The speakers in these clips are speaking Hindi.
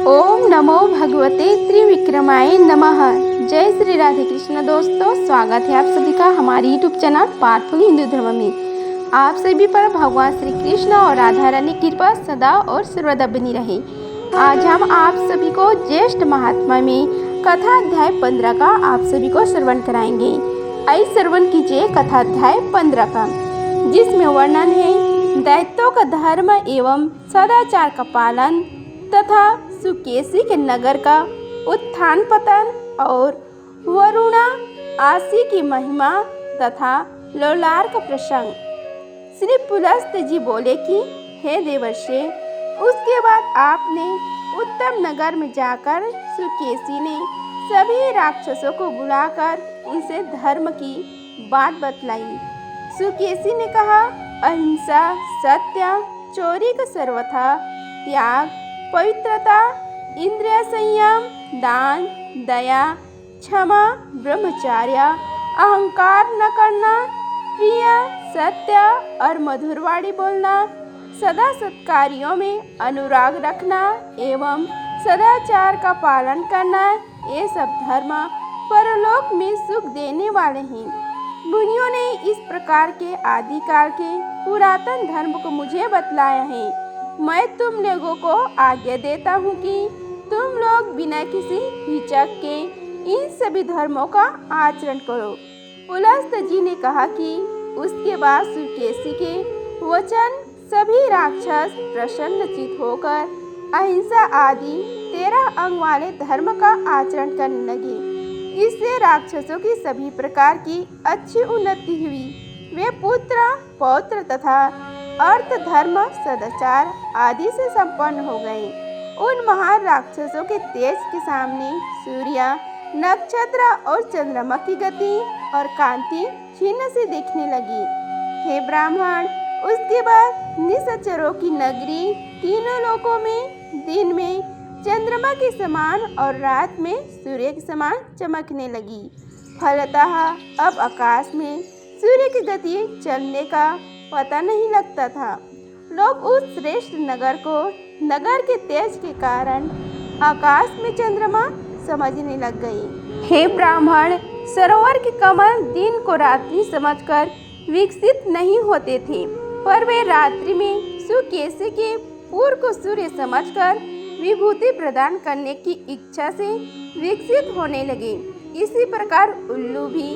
ओम नमो भगवते त्रिविक्रमाय नमः। जय श्री राधे कृष्ण। दोस्तों, स्वागत है आप सभी का हमारे यूट्यूब चैनल पावरफुल हिंदू धर्म में। आप सभी पर भगवान श्री कृष्ण और राधा रानी की कृपा सदा और सर्वदा बनी रहे। आज हम आप सभी को ज्येष्ठ महात्मा में कथा अध्याय 15 का आप सभी को श्रवण कराएंगे। आइए श्रवण कीजिए कथा अध्याय 15 का, जिसमें वर्णन है दैत्यों का धर्म एवं सदाचार का पालन तथा सुकेशी के नगर का उत्थान पतन और वरुणा आशी की महिमा तथा लोलार का प्रसंग। श्री पुलस्त जी बोले कि हे देवर्षि, उसके बाद आपने उत्तम नगर में जाकर सुकेशी ने सभी राक्षसों को बुलाकर उनसे धर्म की बात बतलाई। सुकेशी ने कहा, अहिंसा, सत्य, चोरी का सर्वथा त्याग, पवित्रता, इंद्रिय संयम, दान, दया, क्षमा, ब्रह्मचर्य, अहंकार न करना, प्रिय, सत्य और मधुरवाणी बोलना, सदा सत्कार्यों में अनुराग रखना एवं सदाचार का पालन करना, ये सब धर्म परलोक में सुख देने वाले हैं। मुनियों ने इस प्रकार के आदिकाल के पुरातन धर्म को मुझे बतलाया है। मैं तुम लोगों को आज्ञा देता हूँ कि तुम लोग बिना किसी हिचक के इन सभी धर्मों का आचरण करो। पुलस्त जी ने कहा कि उसके बाद सुकेशी के वचन सभी राक्षस प्रसन्नचित होकर अहिंसा आदि 13 अंग वाले धर्म का आचरण करने लगे। इससे राक्षसों की सभी प्रकार की अच्छी उन्नति हुई। वे पुत्र, पौत्र तथा अर्थ, धर्म, सदाचार आदि से संपन्न हो गए। उन महान राक्षसों के तेज के सामने सूर्य, नक्षत्र और चंद्रमा की गति और कांति क्षीण से दिखने लगी। हे ब्राह्मण, उसके बाद निशाचरों की नगरी तीनों लोकों में दिन में चंद्रमा के समान और रात में सूर्य के समान चमकने लगी। फलतः अब आकाश में सूर्य की गति चलने का पता नहीं लगता था। लोग उस श्रेष्ठ नगर को नगर के तेज के कारण आकाश में चंद्रमा समझने लग गए। हे ब्राह्मण, सरोवर के कमल दिन को रात्रि समझकर विकसित नहीं होते थे, पर वे रात्रि में सुकेशी के पूर्व को सूर्य समझकर विभूति प्रदान करने की इच्छा से विकसित होने लगे। इसी प्रकार उल्लू भी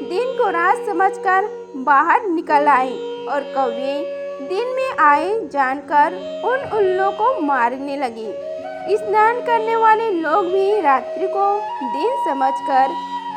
दिन को रात समझकर बाहर निकल आए और कौवे दिन में आए जानकर उन उल्लू को मारने लगे। स्नान करने वाले लोग भी रात्रि को दिन समझकर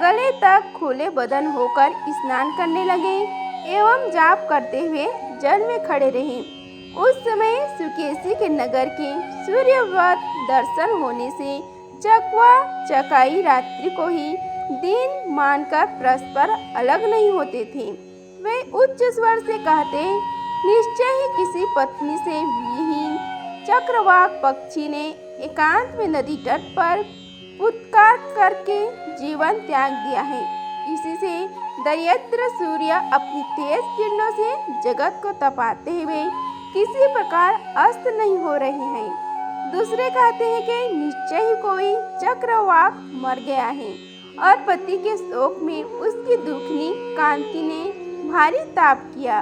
गले तक खुले बदन होकर स्नान करने लगे एवं जाप करते हुए जल में खड़े रहे। उस समय सुकेशी के नगर के सूर्यवत दर्शन होने से चकवा चकाई रात्रि को ही दिन मानकर परस्पर अलग नहीं होते थे। वे उच्च स्वर से कहते, निश्चय ही किसी पत्नी से विहीन चक्रवाक पक्षी ने एकांत में नदी तट पर पुत्कार करके जीवन त्याग दिया है। इसी से दैत्र सूर्य अपनी तेज किरणों से जगत को तपाते हुए किसी प्रकार अस्त नहीं हो रहे हैं। दूसरे कहते हैं कि निश्चय ही कोई चक्रवाक मर गया है और पति के शोक में उसकी दुखनी कांति ने भारी ताप किया,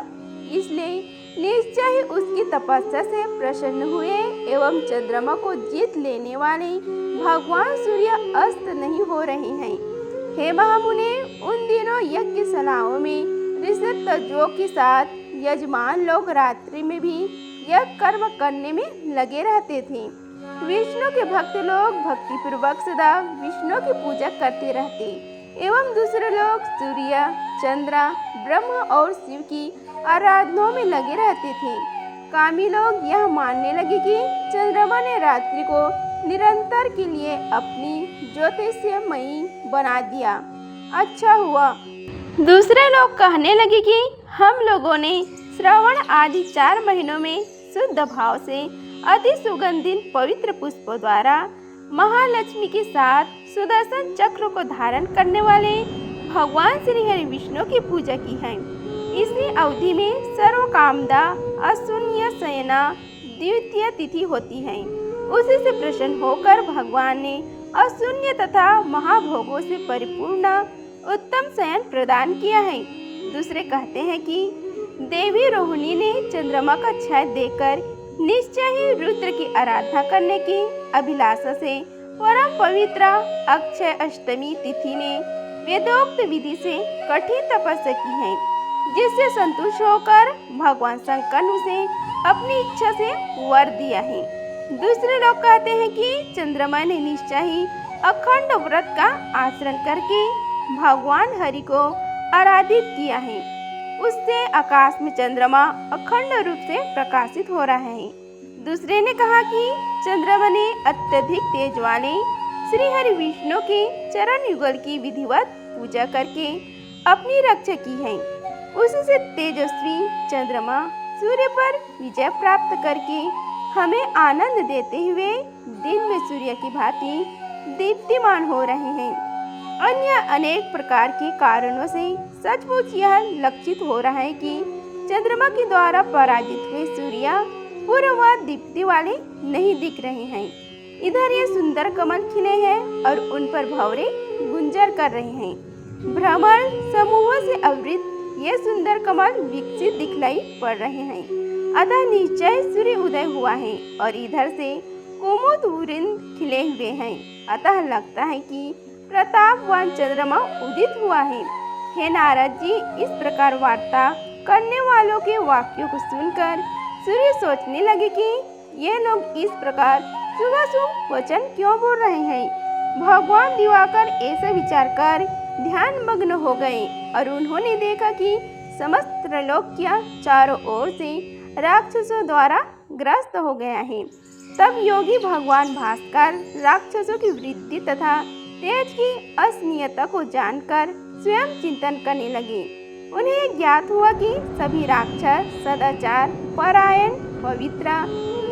इसलिए निश्चय ही उसकी तपस्या से प्रसन्न हुए एवं चंद्रमा को जीत लेने वाले भगवान सूर्य अस्त नहीं हो रहे हैं। हे महामुने, उन दिनों यज्ञशालाओं में ऋषित्वजों के साथ यजमान लोग रात्रि में भी यज्ञ कर्म करने में लगे रहते थे। विष्णु के भक्त लोग भक्ति पूर्वक सदा विष्णु की पूजा करते रहते एवं दूसरे लोग सूर्य, चंद्र, ब्रह्म और शिव की आराधना में लगे रहते थे। कामी लोग यह मानने लगे कि चंद्रमा ने रात्रि को निरंतर के लिए अपनी ज्योतिषमयी बना दिया। अच्छा हुआ। दूसरे लोग कहने लगे कि हम लोगों ने श्रावण आदि 4 महीनों में शुद्ध भाव से अति सुगंधित पवित्र पुष्पों द्वारा महालक्ष्मी के साथ सुदर्शन चक्र को धारण करने वाले भगवान श्री हरि विष्णु की पूजा की है। इसी अवधि में सर्व कामदा अशून्य शयना द्वितीय तिथि होती है। उसी से प्रसन्न होकर भगवान ने अशून्य तथा महाभोगों से परिपूर्ण उत्तम शयन प्रदान किया है। दूसरे कहते हैं कि देवी रोहिणी ने चंद्रमा का छाया देकर निश्चय ही रुद्र की आराधना करने की अभिलाषा से परम पवित्र अक्षय अष्टमी तिथि में वेदोक्त विधि से कठिन तपस्या की है, जिससे संतुष्ट होकर भगवान शंकर ने उसे अपनी इच्छा से वर दिया है। दूसरे लोग कहते हैं कि चंद्रमा ने निश्चय ही अखंड व्रत का आचरण करके भगवान हरि को आराधित किया है। उससे आकाश में चंद्रमा अखंड रूप से प्रकाशित हो रहा है। दूसरे ने कहा कि चंद्रमा ने अत्यधिक तेज वाले श्री हरि विष्णु के चरण युगल की विधिवत पूजा करके अपनी रक्षा की है। उससे तेजस्वी चंद्रमा सूर्य पर विजय प्राप्त करके हमें आनंद देते हुए दिन में सूर्य की भांति दीप्तिमान हो रहे हैं। अन्य अनेक प्रकार के कारणों से सचमुच यह लक्षित हो रहा है कि चंद्रमा के द्वारा पराजित हुए सूर्य पूर्व दीप्ति वाले नहीं दिख रहे हैं। इधर ये सुंदर कमल खिले हैं और उन पर भंवरे गुंजर कर रहे हैं। भ्रमर समूहों से आवृत ये सुंदर कमल विकसित दिखलाई पड़ रहे हैं। अतः निश्चय सूर्य उदय हुआ है और इधर से कुमुद वृंद खिले हुए हैं। अतः लगता है कि प्रतापवान चंद्रमा उदित हुआ है। हे नारद जी, इस प्रकार वार्ता करने वालों के वाक्यों को सुनकर सूर्य सोचने लगे कि ये लोग इस प्रकार शुभाशुभ वचन क्यों बोल रहे हैं। भगवान दिवाकर ऐसा विचार कर ध्यान मग्न हो गए और उन्होंने देखा कि समस्त त्रैलोक्य चारों ओर से राक्षसों द्वारा ग्रस्त हो गया है। तब योगी भगवान भास्कर राक्षसों की वृद्धि तथा तेज की असनीयता को जानकर स्वयं चिंतन करने लगे। उन्हें ज्ञात हुआ कि सभी राक्षस सदाचार परायण पवित्र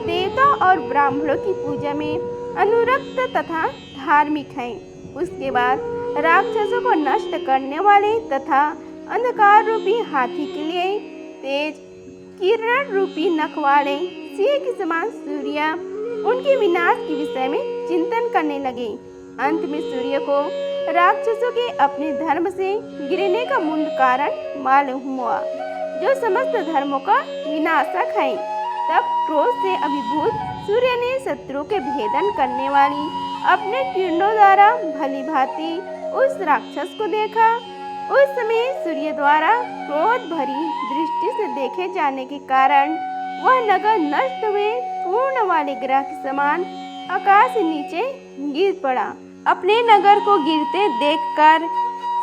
देवता और ब्राह्मणों की पूजा में अनुरक्त तथा धार्मिक हैं। उसके बाद राक्षसों को नष्ट करने वाले तथा अंधकार रूपी हाथी के लिए तेज किरण रूपी नख वाले सिंह के समान सूर्य उनके विनाश के विषय में चिंतन करने लगे। अंत में सूर्य को राक्षसों के अपने धर्म से गिरने का मूल कारण मालूम हुआ, जो समस्त धर्मों का विनाशक है। तब क्रोध से अभिभूत सूर्य ने शत्रु के भेदन करने वाली अपने किरणों द्वारा भली भांति उस राक्षस को देखा। उस समय सूर्य द्वारा क्रोध भरी दृष्टि से देखे जाने के कारण वह नगर नष्ट हुए पूर्ण वाले ग्रह के समान आकाश से नीचे गिर पड़ा। अपने नगर को गिरते देखकर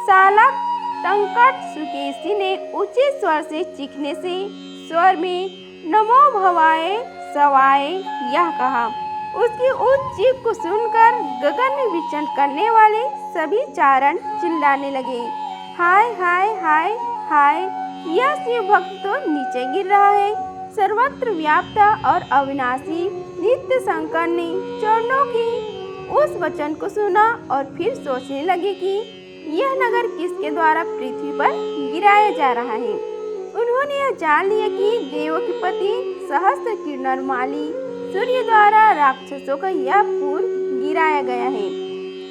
सालक टंकट सुकेशी ने ऊंचे स्वर से चीखने से स्वर में नमो भवाय सवाय यह कहा। उसकी उच्च चीख को सुनकर गगन में विचरण करने वाले सभी चारण चिल्लाने लगे, हाय हाय हाय हाय, यह शिव भक्त तो नीचे गिर रहा है। सर्वत्र व्याप्त और अविनाशी नित्य शंकर ने चरणों की उस वचन को सुना और फिर सोचने लगे कि यह नगर किसके द्वारा पृथ्वी पर गिराया जा रहा है। उन्होंने यह जान लिया कि देवों के पति सहस्त्र किरणमाली सूर्य द्वारा राक्षसों का यह पुर गिराया गया है।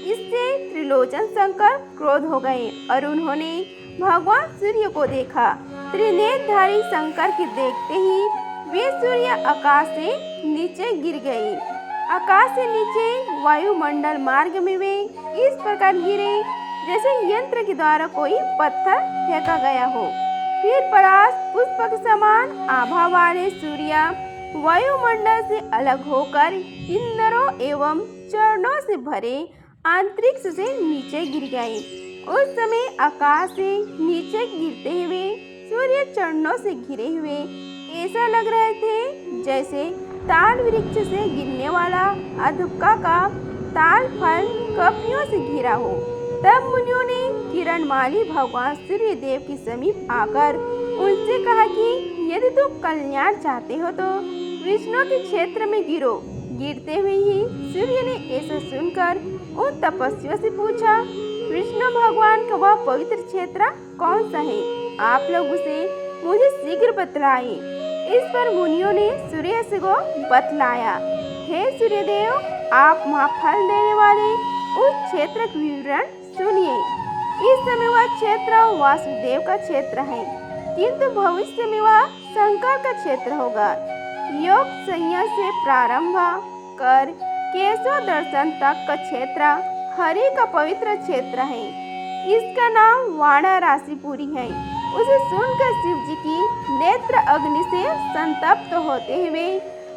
इससे त्रिलोचन शंकर क्रोध हो गए और उन्होंने भगवान सूर्य को देखा। त्रिनेत्रधारी शंकर के देखते ही वे सूर्य आकाश से नीचे गिर गए। आकाश से नीचे वायुमंडल मार्ग में वे इस प्रकार गिरे जैसे यंत्र के द्वारा कोई पत्थर फेंका गया हो। फिर परास पुष्प के समान आभा वाले सूर्य वायुमंडल से अलग होकर इंद्रों एवं चरणों से भरे अंतरिक्ष से नीचे गिर गए। उस समय आकाश से नीचे गिरते हुए सूर्य चरणों से घिरे हुए ऐसा लग रहे थे जैसे ताल वृक्ष से गिरने वाला अधुक्का का ताल फल कपियों से घिरा हो। तब मुनियों ने किरणमाली भगवान सूर्य देव के समीप आकर उनसे कहा कि यदि तुम कल्याण चाहते हो तो विष्णु के क्षेत्र में गिरो। गिरते हुए ही सूर्य ने ऐसा सुनकर उन तपस्वियों से पूछा, विष्णु भगवान का वह पवित्र क्षेत्र कौन सा है? आप लोग उसे मुझे शीघ्र बतलाएं। इस पर मुनियों ने सूर्य को बतलाया। हे सूर्यदेव, आप वहाँ फल देने वाले उस क्षेत्र का विवरण सुनिए। इस समय वह क्षेत्र वासुदेव का क्षेत्र है, किंतु भविष्य में वह शंकर का क्षेत्र होगा। योग संज्ञा से प्रारंभ कर केशव दर्शन तक का क्षेत्र हरि का पवित्र क्षेत्र है। इसका नाम वाराणसीपुरी है। उसे सुनकर शिव जी की नेत्र अग्नि से संतप्त होते हुए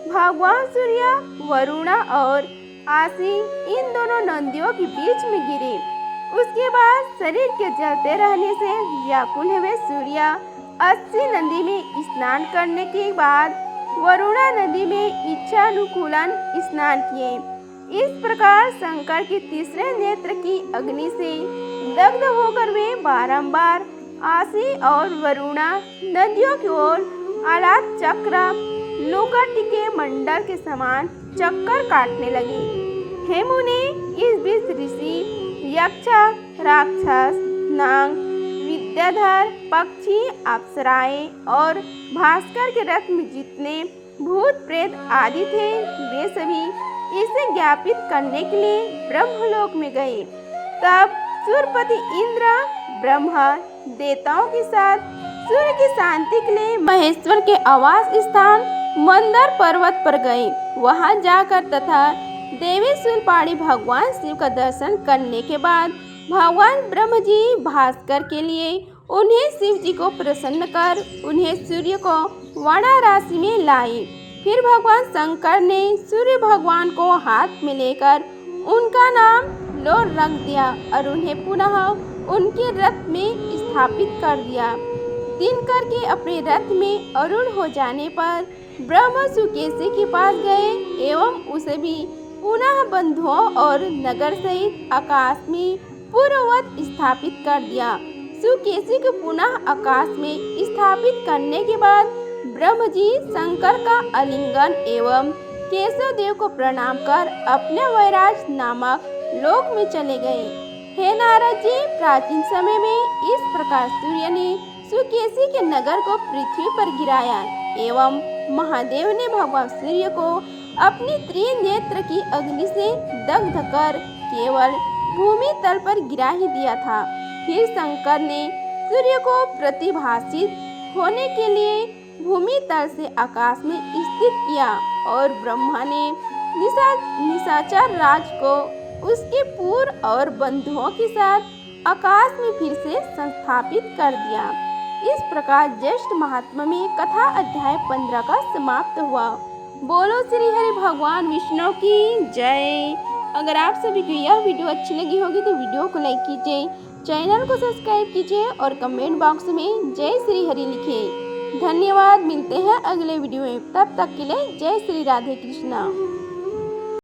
भगवान सूर्य, वरुणा और आसी इन दोनों नदियों के बीच में गिरे। उसके बाद शरीर के जलते रहने से व्याकुल हुए सूर्य अस्सी नदी में स्नान करने के बाद वरुणा नदी में इच्छानुकूलन स्नान किए। इस प्रकार शंकर के तीसरे नेत्र की अग्नि से दग्ध होकर वे बारंबार आसी और वरुणा नदियों की ओर आलात चक्र लोकाटी के मंडल के समान चक्कर काटने लगे। हे मुने, इस बीच ऋषि, यक्ष, राक्षस, नाग, विद्याधर, पक्षी, अप्सराएं और भास्कर के रथ में जितने भूत प्रेत आदि थे, वे सभी इसे ज्ञापित करने के लिए ब्रह्मलोक में गए। तब सूर्यपति इंद्र ब्रह्मा देवताओं के साथ सूर्य की शांति के लिए महेश्वर के आवास स्थान मंदर पर्वत पर गए। वहां जाकर तथा देवी शूलपाणी भगवान शिव का दर्शन करने के बाद भगवान ब्रह्म जी भास्कर के लिए उन्हें शिव जी को प्रसन्न कर उन्हें सूर्य को वाराणसी में लाए। फिर भगवान शंकर ने सूर्य भगवान को हाथ में लेकर उनका नाम लो रख दिया और उन्हें पुनः उनके रथ में स्थापित कर दिया। दिनकर के अपने रथ में अरुण हो जाने पर ब्रह्मा सुकेशी के पास गए एवं उसे भी पुनः बंधुओं और नगर सहित आकाश में पूर्ववत स्थापित कर दिया। सुकेशी को पुनः आकाश में स्थापित करने के बाद ब्रह्म जी शंकर का आलिंगन एवं केशव देव को प्रणाम कर अपने वैराज नामक लोक में चले गए। हे नारद जी, प्राचीन समय में इस प्रकार सूर्य ने सुकेशी के नगर को पृथ्वी पर गिराया एवं महादेव ने भगवान सूर्य को अपनी त्रिनेत्र की अग्नि से दग्ध कर केवल भूमि तल पर गिरा ही दिया था। फिर शंकर ने सूर्य को प्रतिभाषित होने के लिए भूमि तल से आकाश में स्थित किया और ब्रह्मा ने निशाचर राज को उसके पूर्व और बंधुओं के साथ आकाश में फिर से संस्थापित कर दिया। इस प्रकार ज्येष्ठ महात्मा में कथा अध्याय 15 का समाप्त हुआ। बोलो श्री हरि भगवान विष्णु की जय। अगर आप सभी को यह वीडियो अच्छी लगी होगी तो वीडियो को लाइक कीजिए, चैनल को सब्सक्राइब कीजिए और कमेंट बॉक्स में जय श्री हरि लिखिए। धन्यवाद। मिलते हैं अगले वीडियो में, तब तक के लिए जय श्री राधे कृष्णा।